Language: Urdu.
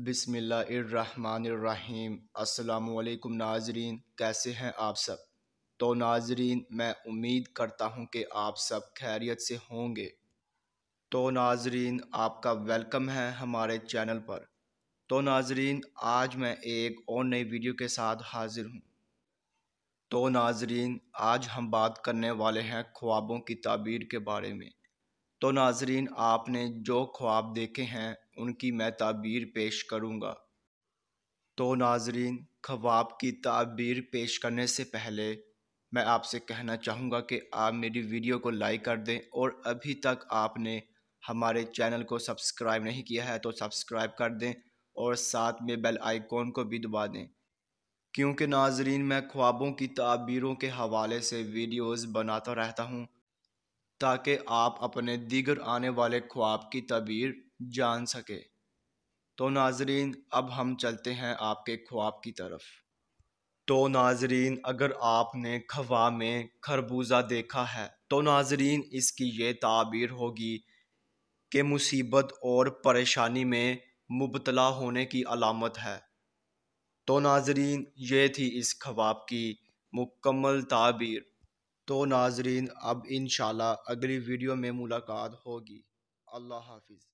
بسم اللہ الرحمن الرحیم۔ السلام علیکم ناظرین، کیسے ہیں آپ سب؟ تو ناظرین، میں امید کرتا ہوں کہ آپ سب خیریت سے ہوں گے۔ تو ناظرین، آپ کا ویلکم ہے ہمارے چینل پر۔ تو ناظرین، آج میں ایک اور نئی ویڈیو کے ساتھ حاضر ہوں۔ تو ناظرین، آج ہم بات کرنے والے ہیں خوابوں کی تعبیر کے بارے میں۔ تو ناظرین، آپ نے جو خواب دیکھے ہیں ان کی میں تعبیر پیش کروں گا۔ تو ناظرین، خواب کی تعبیر پیش کرنے سے پہلے میں آپ سے کہنا چاہوں گا کہ آپ میری ویڈیو کو لائک کر دیں، اور ابھی تک آپ نے ہمارے چینل کو سبسکرائب نہیں کیا ہے تو سبسکرائب کر دیں، اور ساتھ میں بیل آئیکن کو بھی دبا دیں، کیونکہ ناظرین میں خوابوں کی تعبیروں کے حوالے سے ویڈیوز بناتا رہتا ہوں تاکہ آپ اپنے دیگر آنے والے خواب کی تعبیر جان سکے۔ تو ناظرین، اب ہم چلتے ہیں آپ کے خواب کی طرف۔ تو ناظرین، اگر آپ نے خواب میں خربوزہ دیکھا ہے تو ناظرین اس کی یہ تعبیر ہوگی کہ مصیبت اور پریشانی میں مبتلا ہونے کی علامت ہے۔ تو ناظرین، یہ تھی اس خواب کی مکمل تعبیر۔ تو ناظرین، اب انشاءاللہ اگلی ویڈیو میں ملاقات ہوگی۔ اللہ حافظ۔